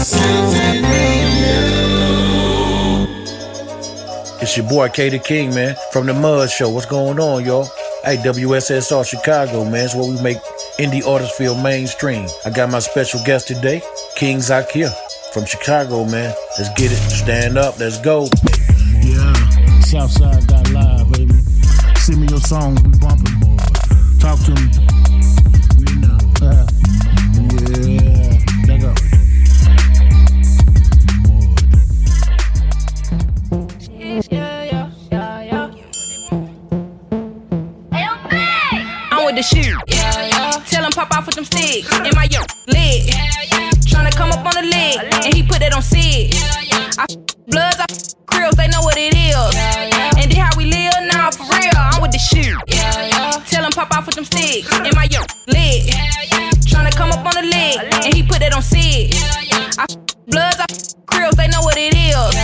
It's your boy KDAKING, man, from the Mud Show. What's going on, y'all? Hey, WSSR Chicago, man. It's where we make indie artists feel mainstream. I got my special guest today, King Zakir from Chicago, man. Let's get it. Stand up. Let's go. Yeah, Southside got live, baby. Send me your song. We bumping, boy. Talk to me. We know. Yeah, let go. I'm with the shoe. Tell him pop off with them sticks. In my leg. Tryna come up on the leg. And he put that on Sid. I bloods, I krills, they know what it is. And this how we live now, for real. I'm with the shoe. Tell him pop off with them sticks. In my leg. Tryna come up on the leg. And he put that on Sid. I bloods, I krills, they know what it is.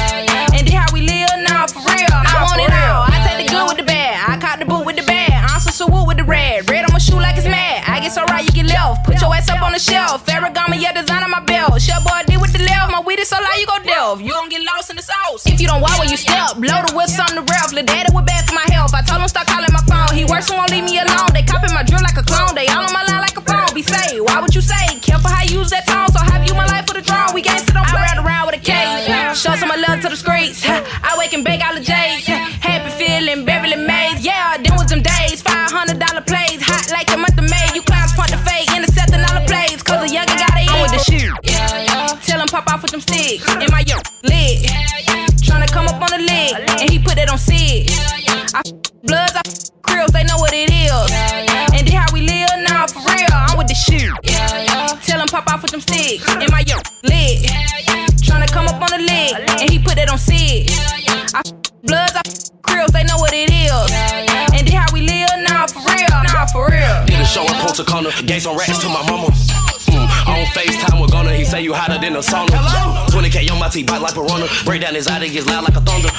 And this how we live now, for real. I want it all. I take the good with the bad. I caught the boot with the bad. I'm so wood with the red. Red on my shoe like it's mad. I get so right, you get left. Put your ass up on the shelf. Ferragamo, yeah, design on my belt. Shell boy, D with the left. My weed is so loud, you gon' delve. You gon' get lost in the sauce. If you don't walk where you step, blow the whips on the ref. Lil' daddy was bad for my health. I told him stop calling my phone. He works and won't leave me alone. They copy my drill like a clone. They all on my line like a phone. Be safe. Why would you say? Careful how you use that tone. So have you my life for the throne. We gangsta don't play. I ride around with a case. Show some of love to the streets. I wake and bake all the J's. Happy feeling, Beverly Mays. Yeah, them was them days. $500 plays. Hot like the month of May. You clowns point the fade. Intercepting all the plays. Cause a youngin' got it in with the shoe. Tell him pop off with them sticks. In my leg. Tryna come up on the leg. And he put that on Sid. I bloods, I krills, they know what it is. And this how we live now, for real. I'm with the shoe. Tell him pop off with them sticks. In my leg. Tryna come up on the leg. And he put that on Sid. I bloods, I krills, they know what it is. And this how we live now, for real. Nah, for real. Did a show in Punta Cana, gave some rats to my mama. On FaceTime with Gunna, he say you hotter than a sauna. 20K on my T-bite like Piranha. Break down his eye, it gets loud like a thunder.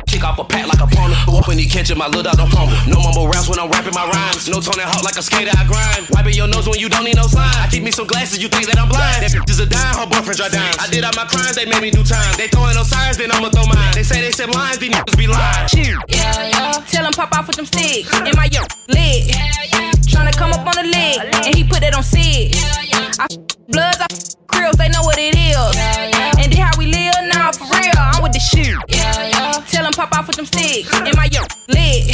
Kick off a pack like a partner. When he catch it, my little dog don't fumble. No mumble raps when I'm rapping my rhymes. No Tony Hawk like a skater, I grind. Wiping your nose when you don't need no sign. I keep me some glasses, you think that I'm blind. That bitch is a dime, her boyfriend dry dimes. I did all my crimes, they made me do time. They throwing no signs, then I'ma throw mine. They say they said lines, these niggas be lying. Tell him pop off with them sticks. In my leg. Tryna come up on the leg. And he put that on Sid. I bloods, I krills, they know what it is. And this how we live now, for real. I'm with the shoe. Tell him pop off with them sticks. In my leg.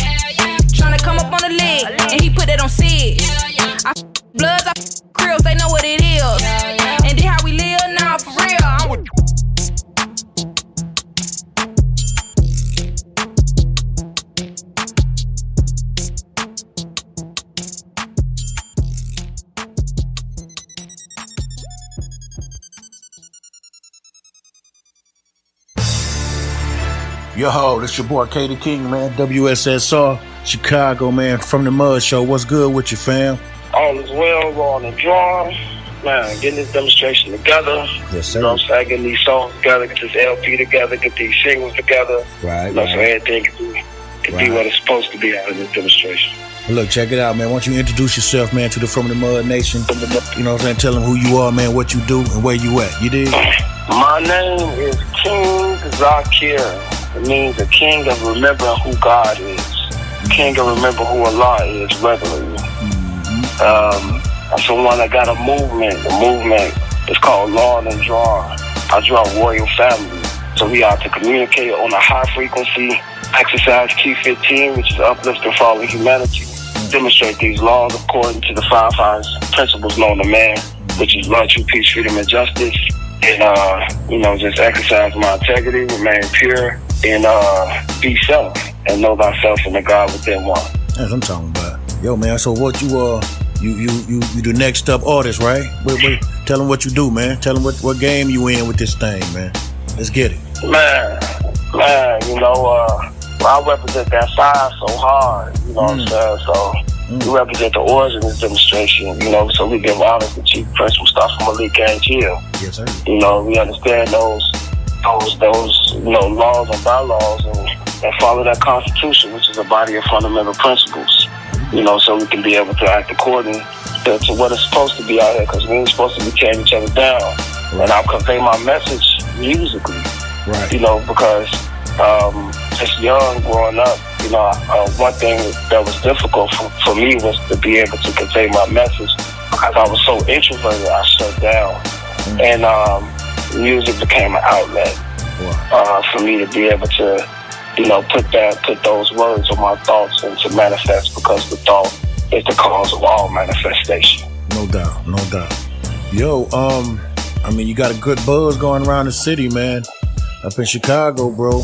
Tryna come up on the leg. And he put that on Sid. I bloods, I krills, they know what it is. And this how we live now, for real. I'm with Yo, this your boy KDAKING, man. WSSR Chicago, man, from the Mud Show. What's good with you, fam? All is well, we're on the draw. Man, getting this demonstration together. Yes, sir. You know what I'm saying? Getting these songs together, get this LP together, get these singles together. Right, you know, so everything can be what it's supposed to be out of this demonstration. Well, look, check it out, man. Why don't you introduce yourself, man, to the From the Mud Nation? You know what I'm saying? Tell them who you are, man, what you do, and where you at. You dig? My name is King Zakir. It means the king of remembering who God is. King of remember who Allah is regularly. I'm someone that got a movement. The movement is called Law and Draw. I draw royal family. So we are to communicate on a high frequency, exercise Q15, which is uplifting fallen humanity. Demonstrate these laws according to the five principles known to man, which is love, truth, peace, freedom, and justice. And, just exercise my integrity, remain pure, and be self, and know thyself and the God within one. That's what I'm talking about. Yo, man, so what you the next up artist, right? Tell them what you do, man. Tell them what game you in with this thing, man. Let's get it. Man, I represent that side so hard, you know what I'm saying? So we represent the origin of this demonstration, so we give honor to Chief Prince Mustafa Malik Angel. Yes, sir. We understand those laws and bylaws and follow that Constitution, which is a body of fundamental principles, so we can be able to act according to what it's supposed to be out here, because we ain't supposed to be tearing each other down. and I'll convey my message musically. Right. You know, because just young growing up, you know, one thing that was difficult for me was to be able to convey my message because I was so introverted. I shut down, and music became an outlet for me to be able to, you know, put those words on my thoughts and to manifest, because the thought is the cause of all manifestation. No doubt, no doubt. Yo, I mean, you got a good buzz going around the city, man. Up in Chicago, bro.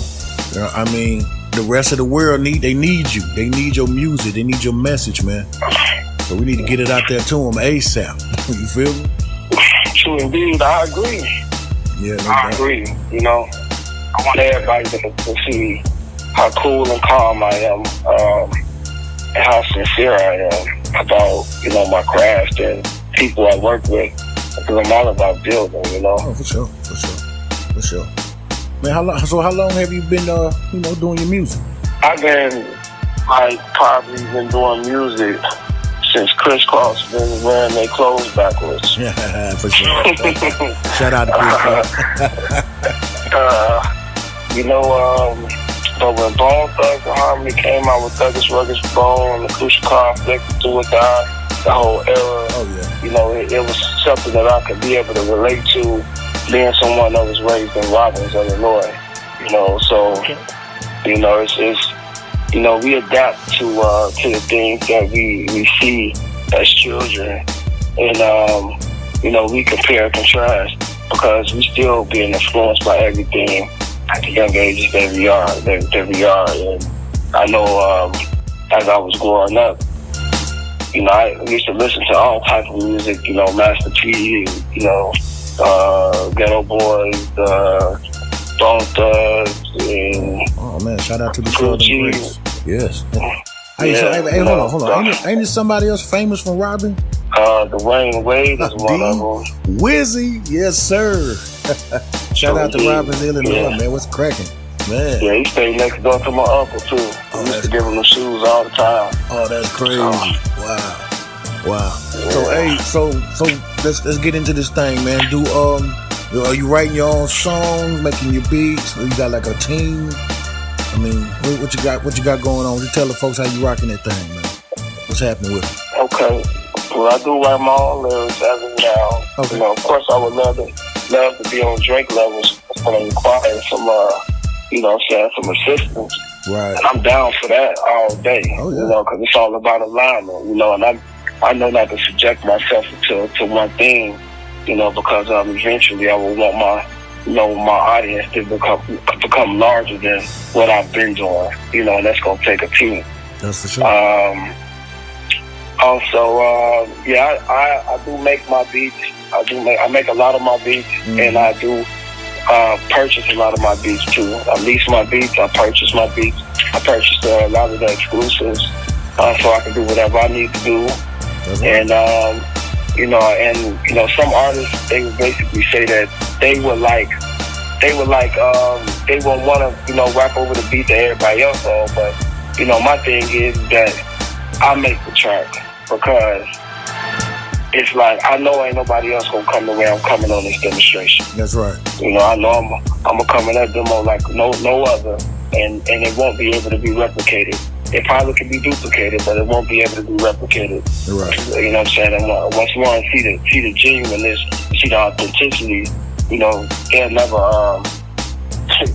I mean, the rest of the world need you. They need your music. They need your message, man. So we need to get it out there to them ASAP. You feel me? True indeed. I agree. Yeah, no I doubt. agree. You know, I want everybody to see how cool and calm I am, and how sincere I am about, you know, my craft and people I work with. Because I'm all about building, you know. Oh, for sure. Man, how long have you been, you know, doing your music? I've been, probably been doing music since Crisscross been wearing their clothes backwards. Yeah, for sure. Shout out to Crisscross. You know, but when Bone Thugs and Harmony came out with Douglas Ruggers Bone and the Crucial Conflict, Do or Die, the whole era, you know, it was something that I could be able to relate to, being someone that was raised in Robbins, Illinois. You know, so, you know, it's you know, we adapt to the things that we see as children, and you know, we compare and contrast because we still being influenced by everything at the young ages that we are. And I know as I was growing up, you know, I used to listen to all types of music, you know, Master P, you know, Ghetto Boys, Bone Thugs, and oh man, shout out to the Cool Southern G. Grace. Yes. Hey, Yeah, so, hey, hold on. Ain't it somebody else famous from Robin? Dwayne Wade is one of them. Wizzy, yes sir. Shout out to Robbins, Illinois, man. What's cracking, man? Yeah, he stayed next door to my uncle too. I used to give him the shoes all the time. Oh, that's crazy. Wow. So hey, so let's get into this thing, man. Are you writing your own songs, making your beats? Or you got like a team? I mean, what you got going on? Just tell the folks how you rocking that thing, man. What's happening with it? Okay. Well, I do write my own lyrics as of now. Okay. You know, of course, I would love to be on Drake levels, but I require some, you know, some assistance. Right. And I'm down for that all day. Oh, yeah. You know, because it's all about alignment. You know, and I know not to subject myself to one thing. You know, because eventually I will want my audience to become larger than what I've been doing. You know, and that's gonna take a team. That's for sure. Also, I do make my beats. I make a lot of my beats, and I do purchase a lot of my beats too. I lease my beats. I purchase my beats. I purchase a lot of the exclusives, so I can do whatever I need to do. And you know, some artists, they would basically say that they would want to, you know, rap over the beat that everybody else on. But you know, my thing is that I make the track because it's like I know ain't nobody else gonna come the way I'm coming on this demonstration. That's right. You know, I know I'm gonna come in that demo like no other, and it won't be able to be replicated. It probably can be duplicated, but it won't be able to be replicated. Right. You know what I'm saying? And once one see the genuineness, see the authenticity, you know, they'll never,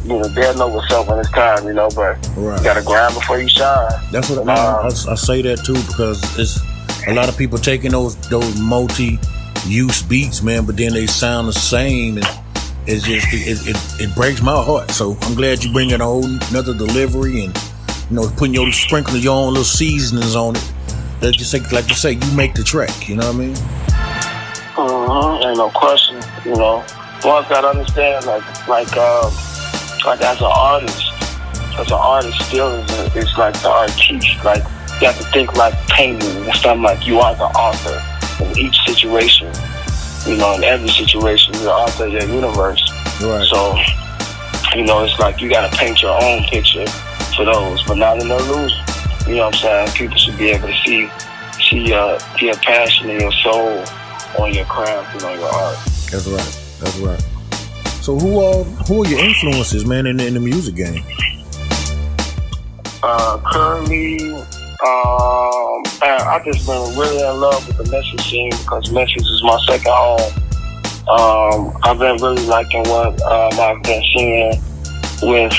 you know, they'll know what's up when it's time, you know, but Right. you gotta grind before you shine. That's what I say that too, because it's a lot of people taking those multi-use beats, man, but then they sound the same, and it's just it breaks my heart. So I'm glad you bring in a whole another delivery and, you know, putting sprinkling your own little seasonings on it. Like you say, you make the track. You know what I mean? Ain't no question. You know, one's gotta understand, like as an artist, still is like the artiste. Like you have to think like painting and stuff. Like you are the author in each situation. You know, in every situation, you're the author of your universe. Right. So, you know, it's like you gotta paint your own picture for those, but not in an illusion. You know what I'm saying? People should be able to see your passion and your soul on your craft and on your art. That's right. That's right. So who are your influences, man, in the music game? Currently, I just been really in love with the Memphis scene because Memphis is my second home. I've been really liking what I've been seeing with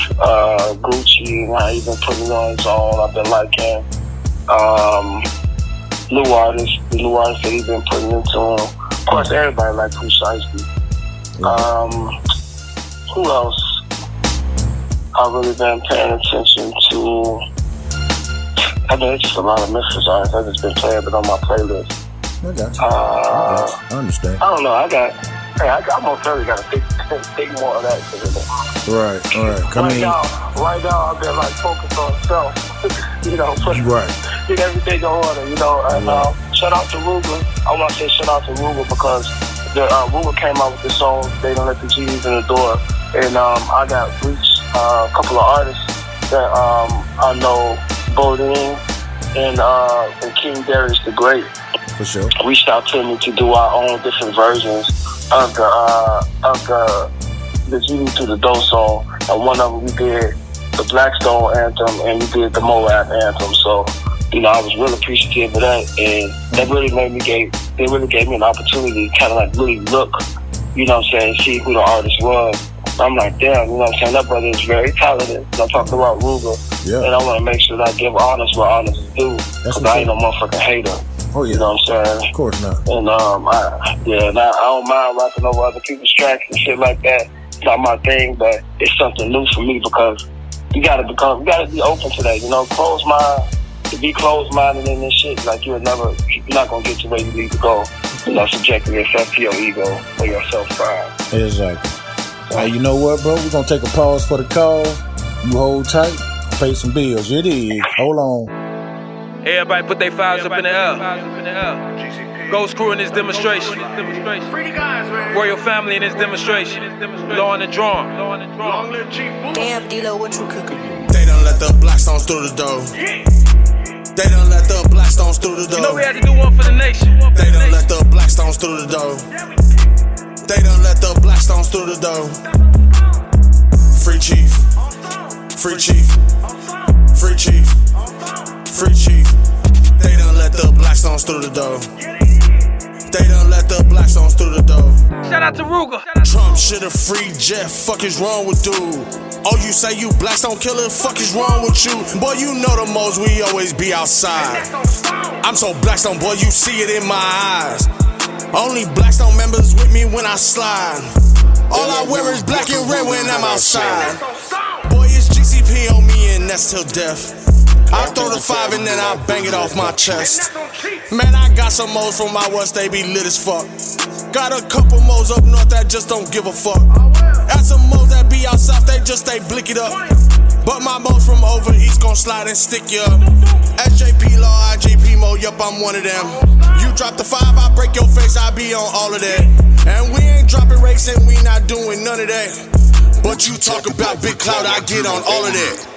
Gucci and how he's been putting on his own. I've been liking the new artists that he's been putting into him. Of course, everybody like Precisely. Who else? I've really been paying attention to. I mean, it's just a lot of Memphis artists. I've just been playing it on my playlist. I got you. I understand. I don't know. I almost certainly got to think more of that. Right. Right now, I've been like focused on self. Get everything in order. And shout out to Ruger. I want to say shout out to Ruger because Ruger came out with the song "They Don't Let the G's in the Door," and I got reached a couple of artists that I know, Bodine and King Darius the Great. For sure. Reached out to me to do our own different versions of the Genie to the Dough song, and one of them we did the Blackstone anthem and we did the Moab anthem. So, I was real appreciative of that, and that really gave me an opportunity to kind of like really look, see who the artist was. I'm like, damn, that brother is very talented. I'm talking about Ruger, and I want to make sure that I give honest where honest is due, because I ain't no motherfucking hater. Oh, yeah. You know what I'm saying? Of course not. And I don't mind rapping over other people's tracks and shit like that. It's not my thing, but it's something new for me because you gotta be open to that. Closed mind. To be closed-minded in this shit, like you're not gonna get to where you need to go. Subjecting yourself to your ego or your self-pride. Exactly. Hey, you know what, bro? We're gonna take a pause for the call. You hold tight, pay some bills. It is. Hold on. Everybody put their files up in the air. Ghost crew in this demonstration. Royal family in this demonstration. Law in the drum. Damn, D-Lo, what you cooking? They done let the Blackstones through the door. They done let the Blackstones through the door. We had to do one for the nation. They done let the Blackstones through the door. They done let the Blackstones through the door. Free chief. Free chief. Free chief. Free chief. They done let the Blackstones through the door. They done let the Blackstones through the door. Shout out to Ruger. Trump shoulda free Jeff. Fuck is wrong with dude? Oh, you say you Blackstone killer? Fuck is wrong with you? Boy, you know the most, we always be outside. I'm so Blackstone, boy, you see it in my eyes. Only Blackstone members with me when I slide. All I wear is black and red when I'm outside. Boy, it's GCP on me and that's till death. I throw the 5 and then I bang it off my chest. Man, I got some moles from my west, they be lit as fuck. Got a couple moles up north that just don't give a fuck. Got some moles that be out south, they just stay blick it up. But my moles from over east gon' slide and stick you up. SJP Law, IGP Mo, yup, I'm one of them. You drop the 5, I break your face, I be on all of that. And we ain't dropping rakes and we not doing none of that. But you talk about big cloud, I get on all of that.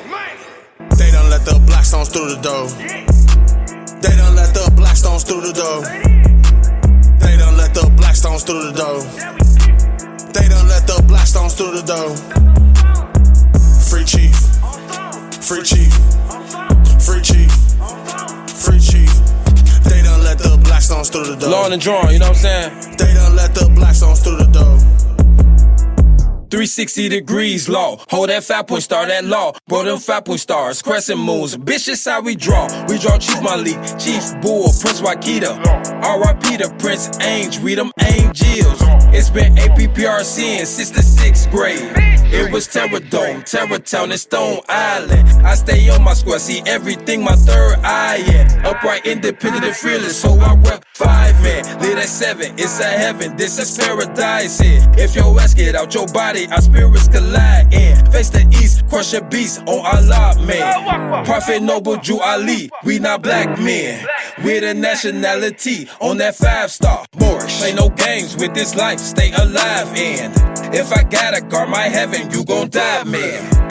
They done let the Blackstones through the door. They done let the Blackstones through the door. They done let the Blackstones through the door. They done let the Blackstones through the door. Free chief. Free chief. Free chief. Free chief. They done let the Blackstones through the door. Law in the drum, you know what I'm saying? They done let the Blackstones through the door. 360 degrees law. Hold that 5-point star, that law. Bro, them 5-point stars, crescent moons. Bitch, that's how we draw. We draw Chief Malik, Chief Bull, Prince Wakita. R.I.P. to Prince Angel, we them angels. It's been APPRC since the 6th grade. It was Terror Dome, Terror Town, and Stone Island. I stay on my square, see everything my third eye in. Upright, independent, and fearless, so I rep 5 men. Live at 7, it's a heaven, this is paradise here. If your ass get out your body, our spirits collide in. Face the east, crush a beast on Allah, man. Prophet Noble Jew Ali, we not black men. We're the nationality on that 5-star. Moorish, play no games with this life, stay alive in. If I gotta guard my heaven, you gon' die, man.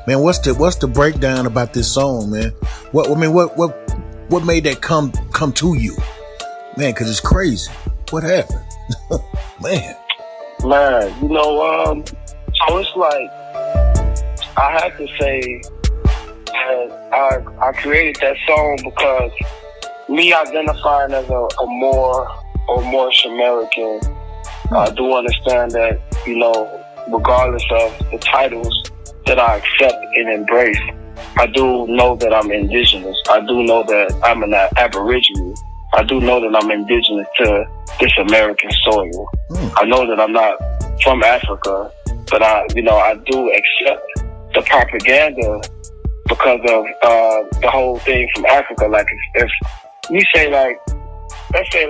Man, what's the breakdown about this song, man? What made that come to you, man? Because it's crazy. What happened, man? Man, so it's like I have to say that I created that song because me identifying as a Moorish American, I do understand that, regardless of the titles that I accept and embrace, I do know that I'm indigenous. I do know that I'm an Aborigine. I do know that I'm indigenous to this American soil. I know that I'm not from Africa, but I do accept the propaganda because of the whole thing from Africa. Like if we say let's say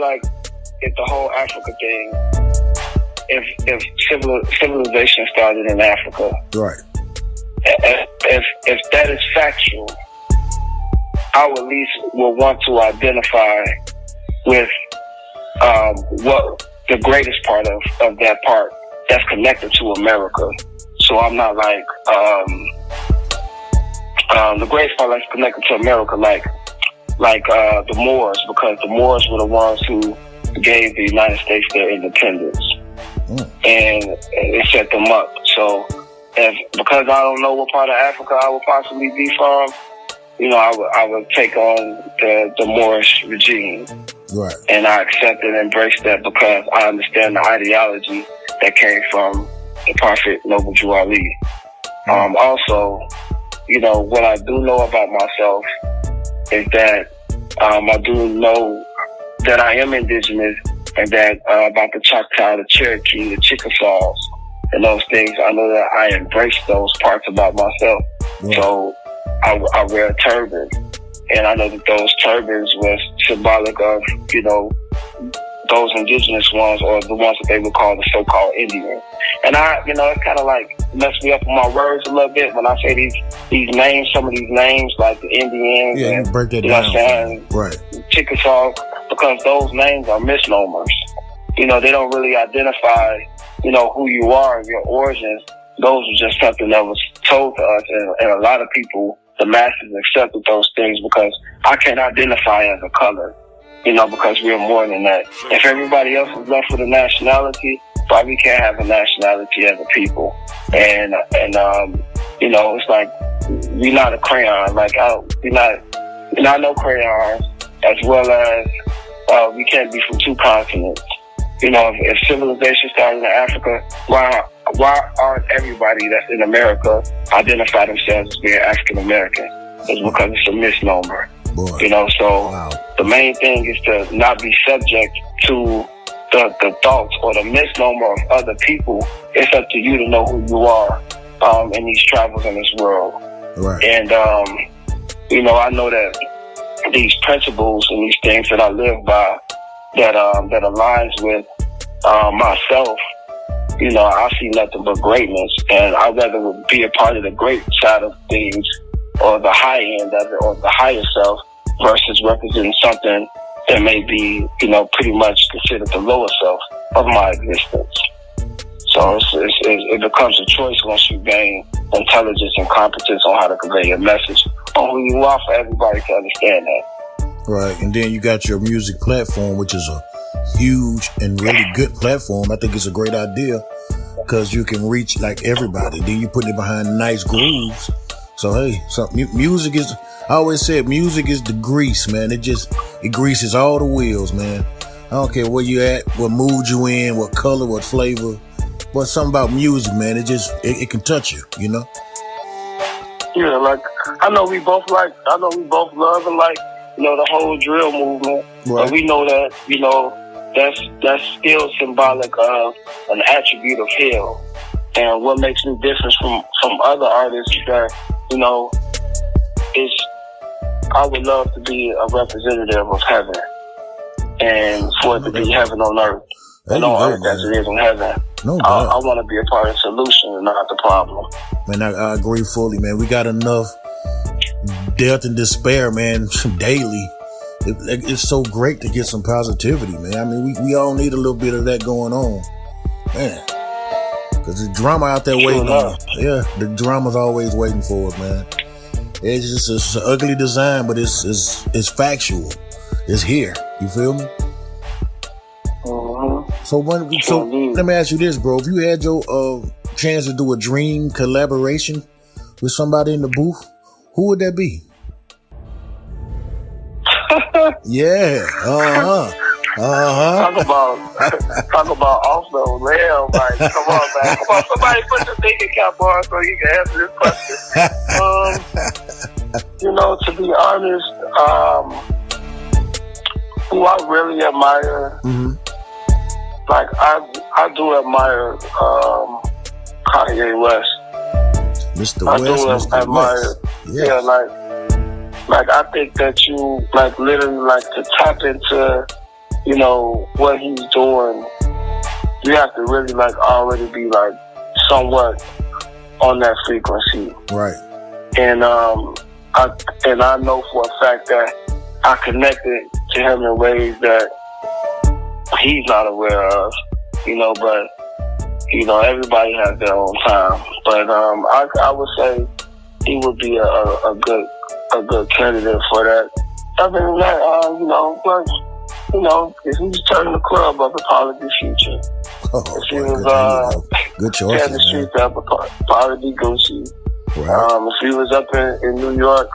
if the whole Africa thing, if civilization started in Africa, right? If that is factual, I would at least will want to identify with what the greatest part of that part that's connected to America. So I'm not like the greatest part that's connected to America, like the Moors, because the Moors were the ones who gave the United States their independence, and it set them up. So because I don't know what part of Africa I would possibly be from, I would take on the Moorish regime. Right. And I accept and embrace that because I understand the ideology that came from the Prophet Noble Drew Ali. Also, what I do know about myself is that I do know that I am indigenous, and that about the Choctaw, the Cherokee, the Chickasaws, and those things, I know that I embrace those parts about myself. Yeah. So I wear a turban, and I know that those turbans was symbolic of, those indigenous ones, or the ones that they would call the so-called Indian. And it kind of like messed me up with my words a little bit when I say these names, some of these names, like the Indians, yeah, and you break that down, what I'm saying, right? Chickasaw, because those names are misnomers. They don't really identify, who you are and your origins. Those are just something that was told to us, and a lot of people, the masses, accepted those things because I can't identify as a color, because we're more than that. If everybody else is left with a nationality, why we can't have a nationality as a people? And it's like we're not a crayon. Like we're not no crayons, as well as we can't be from two continents. If civilization started in Africa, why aren't everybody that's in America identify themselves as being African American? It's because it's a misnomer. Boy. So wow. The main thing is to not be subject to the thoughts or the misnomer of other people. It's up to you to know who you are in these travels in this world. Right. And I know that these principles and these things that I live by, that aligns with myself, I see nothing but greatness, and I'd rather be a part of the great side of things, or the high end of it, or the higher self, versus representing something that may be, pretty much considered the lower self of my existence. So it becomes a choice once you gain intelligence and competence on how to convey your message on who you are, for everybody to understand that. Right, and then you got your music platform, which is a huge and really good platform. I think it's a great idea because you can reach like everybody. Then you put it behind nice grooves. So hey, music is, I always said music is the grease, man. It greases all the wheels, man. I don't care where you at, what mood you in, what color, what flavor, but something about music, man. It can touch you, Yeah, like I know we both love and like, the whole drill movement. Right. But we know that, that's still symbolic of an attribute of hell. And what makes me different from other artists is that, I would love to be a representative of heaven, and for it to be heaven on earth, and on earth as it is in heaven. No I doubt. want to be a part of the solution and not the problem. Man, I agree fully, man. We got enough death and despair, man, daily. It's so great to get some positivity, man. I mean, we all need a little bit of that going on, man. Cause the drama out there waiting on you. Yeah, the drama's always waiting for it, man. It's an ugly design, but it's factual. It's here. You feel me? So let me ask you this, bro. If you had your chance to do a dream collaboration with somebody in the booth, who would that be? Yeah. Talk about off the limb. Like, come on, man. Come on, somebody put the thinking cap on so you can answer this question. To be honest, who I really admire, like I do admire Kanye West. Mr. West, I do admire. Yeah, like I think that you like literally like to tap into, what he's doing. You have to really like already be like somewhat on that frequency, right? And I know for a fact that I connected to him in ways that he's not aware of, but everybody has their own time. But I would say he would be a good candidate for that. Other than that, if he's turning the club up, it'd probably be Future. If he was good choice, the streets up, it'd probably be Gucci. Right. If he was up in New York,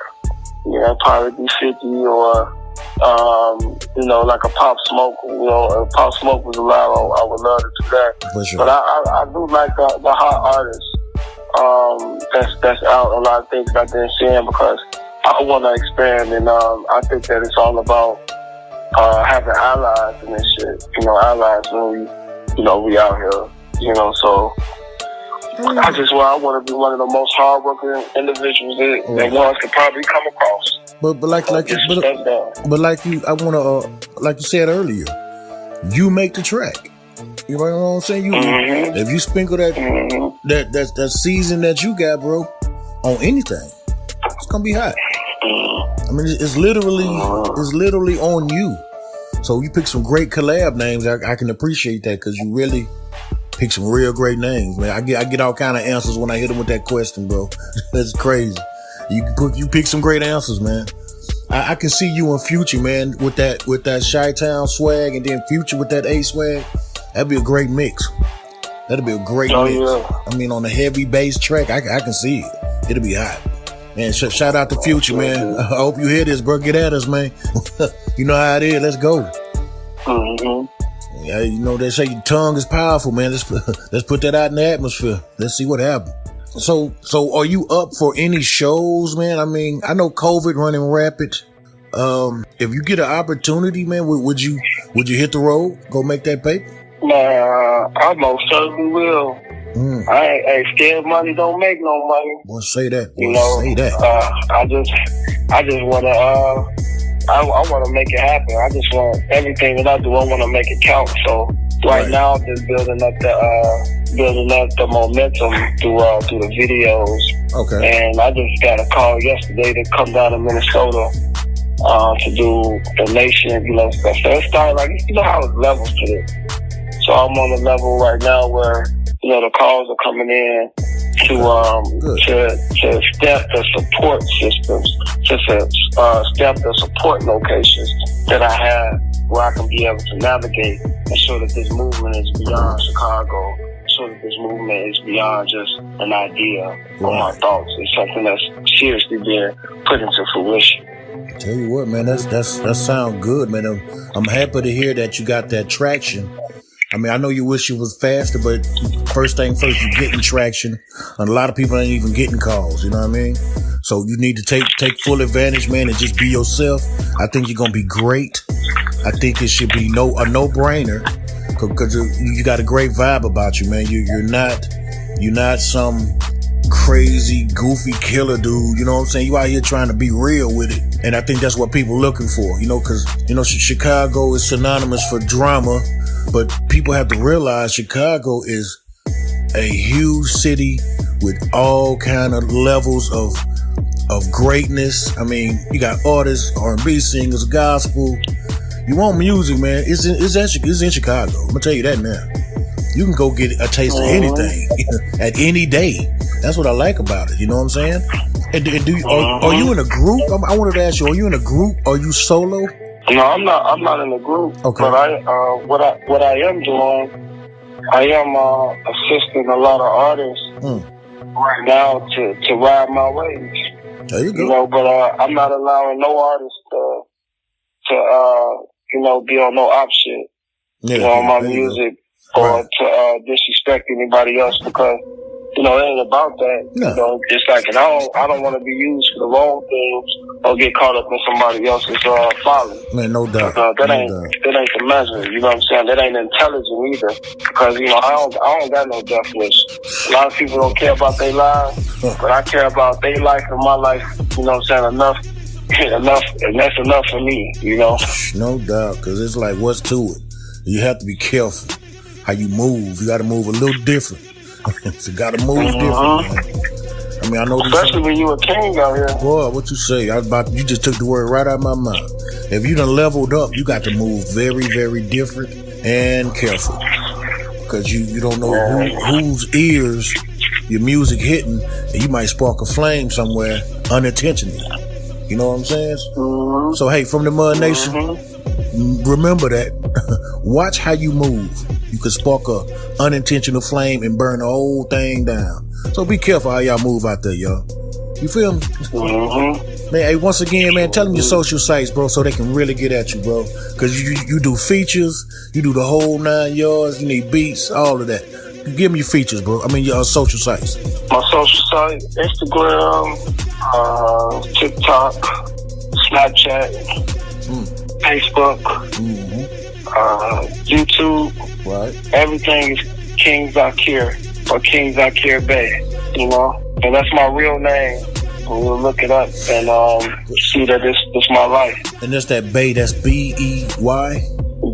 probably be 50 or like a Pop Smoke. If Pop Smoke was alive, I would love to do that. For sure. But I do like the hot artists that's out. A lot of things I've been seeing because I want to expand, and I think that it's all about having allies in this shit. Allies when we out here. So I want to be one of the most hardworking individuals that one could probably come across. But like you, I wanna like you said earlier, you make the track. You know what I'm saying? If you sprinkle that season that you got, bro, on anything, it's gonna be hot. I mean, it's literally on you. So you pick some great collab names. I can appreciate that because you really pick some real great names, man. I get all kind of answers when I hit them with that question, bro. That's crazy. You pick some great answers, man. I can see you in Future, man, with that Chi-Town swag, and then Future with that A swag. That'd be a great mix. That'd be a great mix. Yeah. I mean, on a heavy bass track, I can see it. It'll be hot. Man, shout out to Future, man. I hope you hear this, bro. Get at us, man. You know how it is. Let's go. Yeah, they say your tongue is powerful, man. Let's put that out in the atmosphere. Let's see what happens. So are you up for any shows, man? I mean, I know COVID running rapid. If you get an opportunity, man, would you hit the road, go make that paper? Nah, I most certainly will. I ain't scared. Money don't make no money. Well, say that. Say that. I just wanna. I want to make it happen. I just want everything that I do. I want to make it count. So right now, I'm just building up the momentum through the videos. Okay. And I just got a call yesterday to come down to Minnesota to do the nation. So it started like how it levels to it. So I'm on a level right now where the calls are coming in to step the support systems, to step the support locations that I have where I can be able to navigate and show that this movement is beyond Chicago, show that this movement is beyond just an idea or my thoughts. It's something that's seriously being put into fruition. Tell you what, man, that sounds good, man. I'm happy to hear that you got that traction. I mean, I know you wish it was faster, but first thing first, you're getting traction. And a lot of people ain't even getting calls, you know what I mean? So you need to take full advantage, man, and just be yourself. I think you're going to be great. I think it should be a no-brainer because you got a great vibe about you, man. You're not some crazy, goofy killer dude, you know what I'm saying? You out here trying to be real with it. And I think that's what people looking for, because, Chicago is synonymous for drama. But people have to realize Chicago is a huge city with all kind of levels of greatness. I mean, you got artists, R&B singers, gospel. You want music, man? It's in Chicago. I'm gonna tell you that now. You can go get a taste of anything at any day. That's what I like about it. You know what I'm saying? And are you in a group? I wanted to ask you: are you in a group? Are you solo? No, I'm not. I'm not in a group. Okay. But what I am doing, I am assisting a lot of artists right now to ride my waves. There you go. You know, but I'm not allowing no artist to be on no op shit. On my music or to disrespect anybody else, because it ain't about that. No. It's like, and I don't want to be used for the wrong things or get caught up in somebody else's folly. Man, no doubt. That ain't the measure. You know what I'm saying? That ain't intelligent either. Because I don't got no death wish. A lot of people don't care about their lives, but I care about their life and my life. You know what I'm saying? Enough, and that's enough for me. You know. No doubt, because it's like, what's to it? You have to be careful how you move. You got to move a little different. You got to move different, man. I mean, I know especially when you a king out here. Boy, what you say? You just took the word right out of my mouth. If you done leveled up, you got to move very, very different and careful, because you don't know whose ears your music hitting, and you might spark a flame somewhere unintentionally. You know what I'm saying? So hey, from the Mud Nation, remember that. Watch how you move. You can spark a unintentional flame and burn the whole thing down. So be careful how y'all move out there, y'all. You feel me? Man, hey, once again, man, tell them your social sites, bro, so they can really get at you, bro. Because you do features, you do the whole 9 yards, you need beats, all of that. Give me your features, bro. I mean, your social sites. My social site, Instagram, TikTok, Snapchat, Facebook, YouTube. Right. Everything is King Zakir or King Zakir Bay, you know? And that's my real name. We'll look it up and see that this my life. And that's that Bay, that's B-E-Y?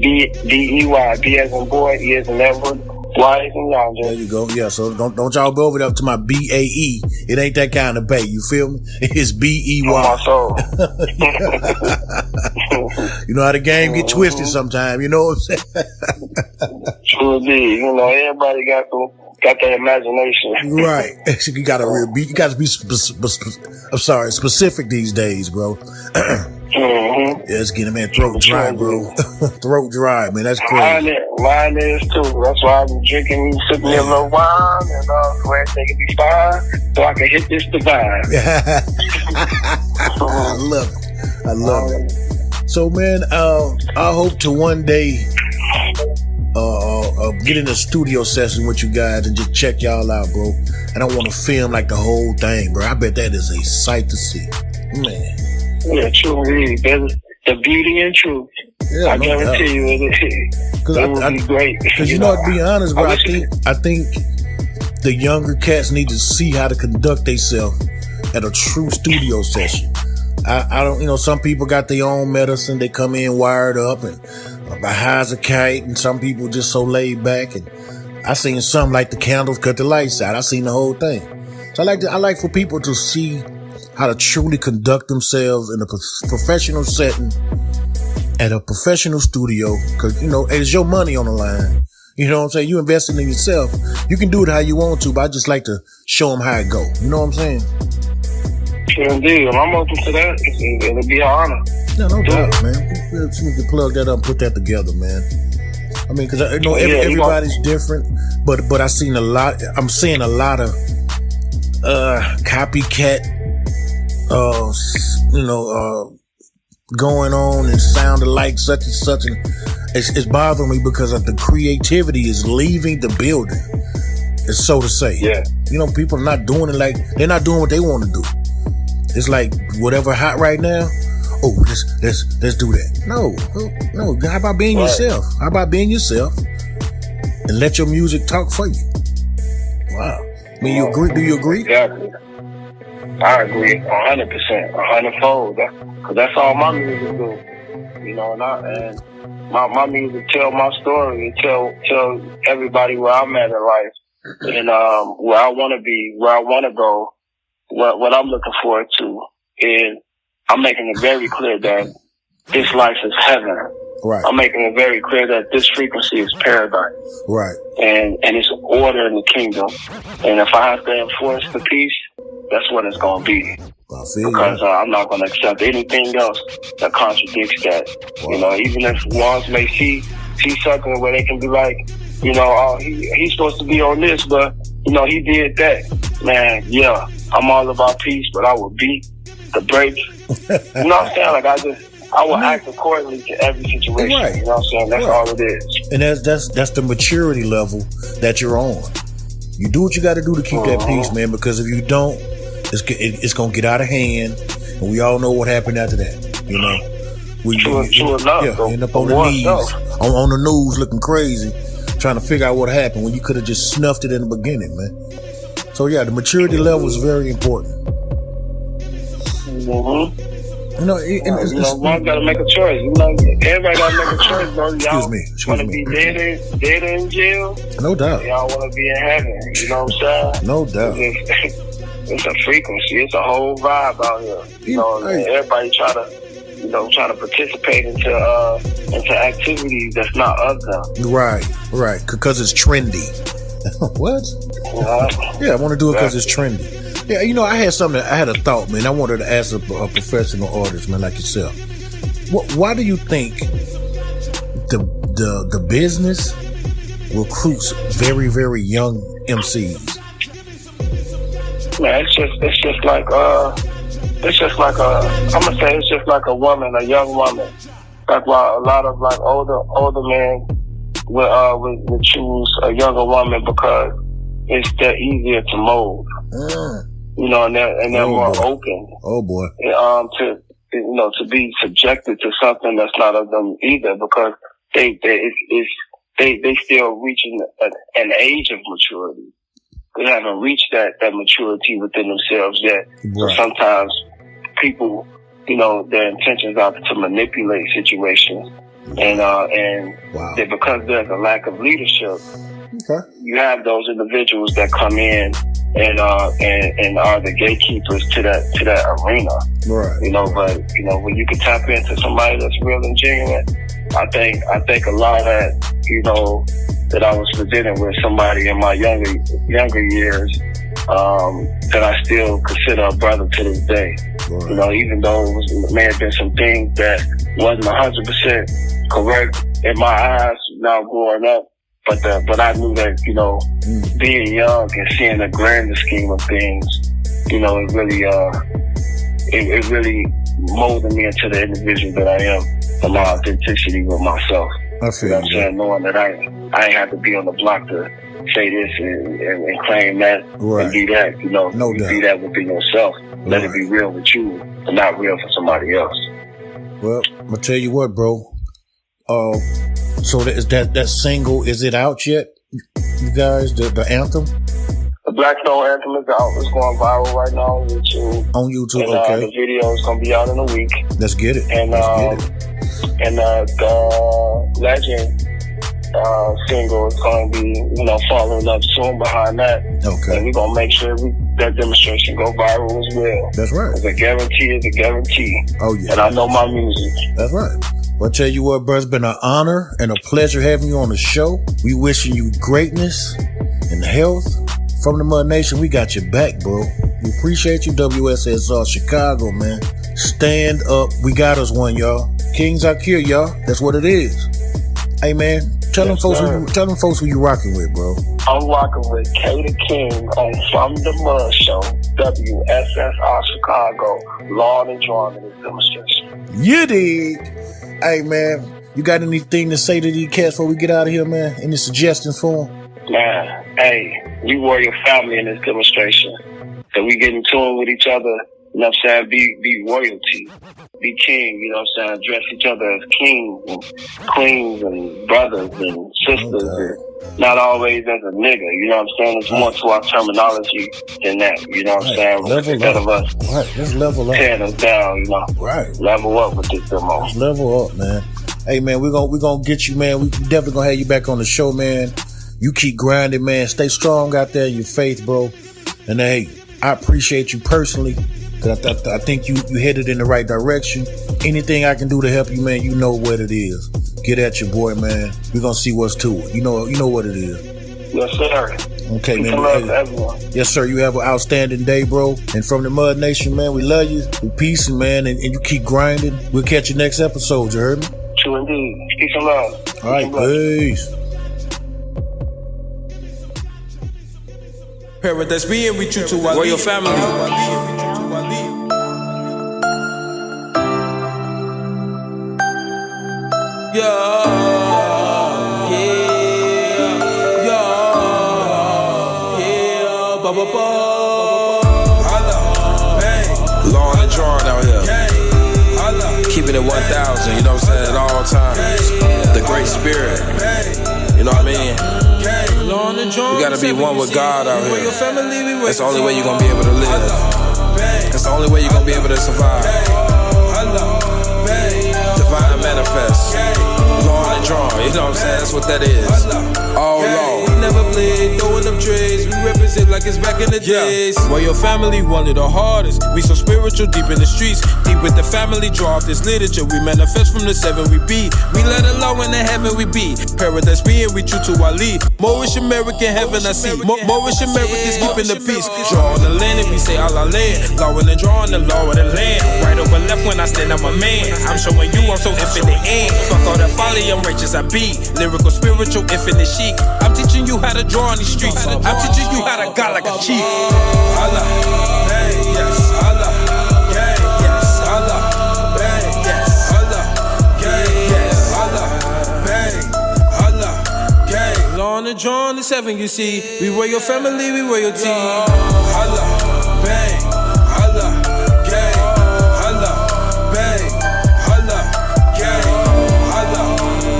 B-E-Y. B as in boy, E as in Edward, Y as in yonder. There you go. Yeah, so don't y'all go over there to my B-A-E. It ain't that kind of Bay, you feel me? It's B-E-Y. On my soul. You know how the game get twisted sometimes, you know what I'm saying? True indeed. You know, everybody got that imagination. Right. You gotta be specific these days, bro. Yeah, it's getting, man, throat dry, bro. Throat dry, man. That's crazy. Mine is too. That's why I'm drinking, sipping a little wine, and so everything can be fine, so I can hit this divine. I love it. So, man, I hope to one day get in a studio session with you guys and just check y'all out, bro. I don't want to film like the whole thing, bro. I bet that is a sight to see, man. Yeah, true. The beauty and truth. Yeah, I guarantee you it will be great. Because to be honest, bro, I think the younger cats need to see how to conduct themselves at a true studio session. I don't, some people got their own medicine. They come in wired up and high as a kite, and some people just so laid back. And I seen some light the candles, cut the lights out. I seen the whole thing. So I like for people to see how to truly conduct themselves in a professional setting at a professional studio, because it's your money on the line. You know what I'm saying? You investing in yourself. You can do it how you want to, but I just like to show them how it go. You know what I'm saying? Indeed, I'm open to that. It'll be an honor. No doubt, man. We can plug that up and put that together, man. I mean, because everybody's different, but I'm seeing a lot of copycat, going on and sounding like such and such, and it's bothering me because the creativity is leaving the building. It's so to say. Yeah. People are not doing it they're not doing what they want to do. It's like whatever hot right now. Oh, let's do that. No. How about being yourself? How about being yourself and let your music talk for you? Wow. I mean, you agree? Do you agree? Exactly. I agree 100%, 100-fold. Because that's all my music do. And my music tell my story. It tell everybody where I'm at in life, and where I want to be, where I want to go, what I'm looking forward to. And I'm making it very clear that this life is heaven. Right. I'm making it very clear that this frequency is paradise. Right. And it's order in the kingdom. And if I have to enforce the peace, that's what it's going to be. Because I'm not going to accept anything else that contradicts that. Wow. You know, even if ones may see something where they can be like, you know, oh, he's supposed to be on this, but, you know, he did that. Man, yeah, I'm all about peace, but I will beat the brakes. You know what I'm saying? Like, I will act accordingly to every situation. Right. You know what I'm saying? That's all it is. And that's the maturity level that you're on. You do what you got to do to keep that peace, man, because if you don't, it's going to get out of hand, and we all know what happened after that, you know. True enough. Yeah, end up on the knees, on the news looking crazy, trying to figure out what happened when you could have just snuffed it in the beginning, man. So, yeah, the maturity level is very important. You know, one got to make a choice. You know, everybody got to make a choice, bro. Y'all want to be dead in jail? No doubt. Y'all want to be in heaven? You know what I'm saying? No doubt. It's a frequency. It's a whole vibe out here. You know, everybody try to participate into activities that's not of them. Right, because it's trendy. What? Yeah, I want to do it because it's trendy. Yeah, you know, I had a thought, man. I wanted to ask a professional artist, man, like yourself. Why do you think the business recruits very, very young MCs? Man, it's just like a woman, a young woman. That's why a lot of like older men would choose a younger woman because they're easier to mold. You know, and they're more open. Oh boy. To be subjected to something that's not of them either, because they still reaching an age of maturity. They haven't reached that maturity within themselves yet. Right. So sometimes people, you know, their intentions are to manipulate situations, and because there's a lack of leadership, you have those individuals that come in and are the gatekeepers to that arena. Right. You know, but you know, when you can tap into somebody that's real and genuine, I think a lot of that, you know, that I was presented with somebody in my younger years, that I still consider a brother to this day. Right. You know, even though it may have been some things that wasn't 100% correct in my eyes now growing up, but I knew that, you know, being young and seeing the grander scheme of things, you know, it really molded me into the individual that I am, and my authenticity with myself. I feel you know what I'm saying? Knowing that I ain't have to be on the block to say this and claim that and do that. You know, you do that within yourself. Let it be real with you and not real for somebody else. Well, I'm gonna tell you what, bro. So that single, is it out yet? You guys, the anthem? The Black Stone anthem is out. It's going viral right now on YouTube. On YouTube, and, okay. The video is gonna be out in a week. Let's get it. And the Legend single is gonna be, you know, following up soon behind that. Okay. And we're gonna make sure that demonstration go viral as well. That's right. It's a guarantee. Oh yeah. And I know my music. That's right. Well, I tell you what, bro, it's been an honor and a pleasure having you on the show. We wishing you greatness and health. From the Mud Nation, we got your back, bro. We appreciate you, WSSR Chicago, man. Stand up. We got us one, y'all. King Zakir, y'all. That's what it is. Hey, man, tell them folks who you rocking with, bro. I'm rocking with KDAKING on From the Mud Show, WSSR Chicago, Lawn and Drawing in this demonstration. You dig? Hey, man, you got anything to say to these cats before we get out of here, man? Any suggestions for them? Man, hey, we warrior family in this demonstration. So we get in tune with each other, you know what I'm saying? Be royalty. Be king, you know what I'm saying? Address each other as kings and queens and brothers and sisters. And not always as a nigga, you know what I'm saying? It's more to our terminology than that, you know what I'm saying? Instead of us let's level up. Tearing us down, you know? Right. Level up with this demo. Let's level up, man. Hey, man, we're gonna get you, man. We definitely gonna have you back on the show, man. You keep grinding, man. Stay strong out there in your faith, bro. And hey, I appreciate you personally. Cause I think you headed in the right direction. Anything I can do to help you, man, you know what it is. get at your boy, man. We're gonna see what's to it. You know what it is. Yes, sir. Okay, Peace man. and love to everyone. Yes, sir. You have an outstanding day, bro. And from the Mud Nation, man, we love you. We peace, man, and you keep grinding. We'll catch you next episode. You heard me? True indeed. Peace and love. All right, peace. Paradise being with you to our royal family. Long and drawn out here. Keeping it 1,000, you know what I'm saying, at all times. The great spirit, you know what I mean? We gotta be one with God out here. That's the only way you're gonna be able to live. That's the only way you're gonna be able to survive. Divine manifest. Long and drawn, you know what I'm saying? That's what that is. All law. We never played, throwing up trays. We represent like it's back in the days. Royal family, one of the hardest. We so spiritual, deep in the streets. Deep with the family, draw off this literature. We manifest from the 7 we be. We let it low in the heaven we be. Paradise being with you to our lead. Moorish American heaven I see. Moorish Americans keeping the peace. Draw on the land and we say all our land. Lawing and drawing the law of the land. Right over left when I stand up my man. I'm showing you I'm so infinite end. Fuck all that folly, I'm righteous I be. Lyrical, spiritual, infinite chic. I'm teaching you how to draw on these streets. I'm teaching you how to God like a chief. Allah, hey, yes, Allah, yeah, yes, Allah, hey, yes, Allah, yeah, yes, Allah, hey, Allah, yeah. Long and drawn the 7 you see. We royal family, we royalty. Allah, hey, Allah, yeah, Allah, hey, Allah, yeah, Allah,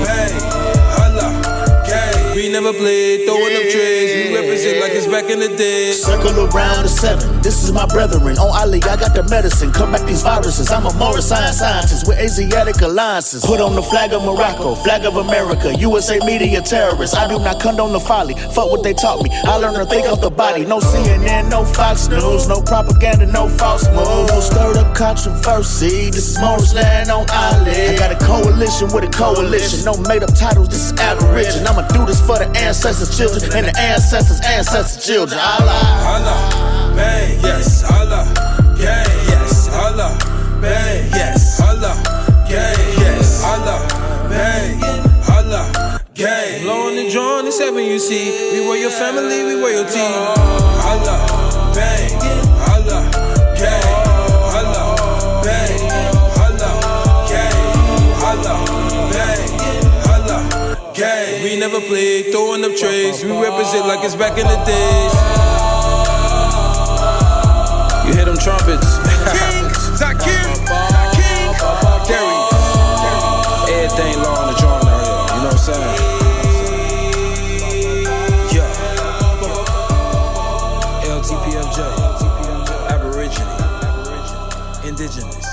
hey, Allah, yeah. We never played, throwing up trays. We represent like it's back in the day. Circle around the 7. This is my brethren. On Ali, I got the medicine. Combat these viruses. I'm a Morris scientist with Asiatic alliances. Put on the flag of Morocco, flag of America. USA media terrorists. I do not condone the folly. Fuck what they taught me. I learned to think off the body. No CNN, no Fox News, no propaganda, no false moves. No stirred up controversy. This is Morris land on Ali. I got a coalition with a coalition. No made up titles. This is aboriginal. I'ma do this for the ancestors' children and the ancestors' children. Allah, Allah, man, yes, Allah, yeah, yes, Allah, man, yes, Allah, yeah, yes, Allah, man, Allah, yeah. Long and drawn the 7 you see. We were your family, we were your team. Allah, man, Allah, yeah, Allah, man, Allah, yeah, Allah, man, Allah, yeah. We never played, throwing up trays. We represent like it's back in the days. You hear them trumpets? King Zakir, King Gary. Everything law on the drawing out here. You know what I'm saying? Yeah. LTPFJ, Aborigine, Indigenous.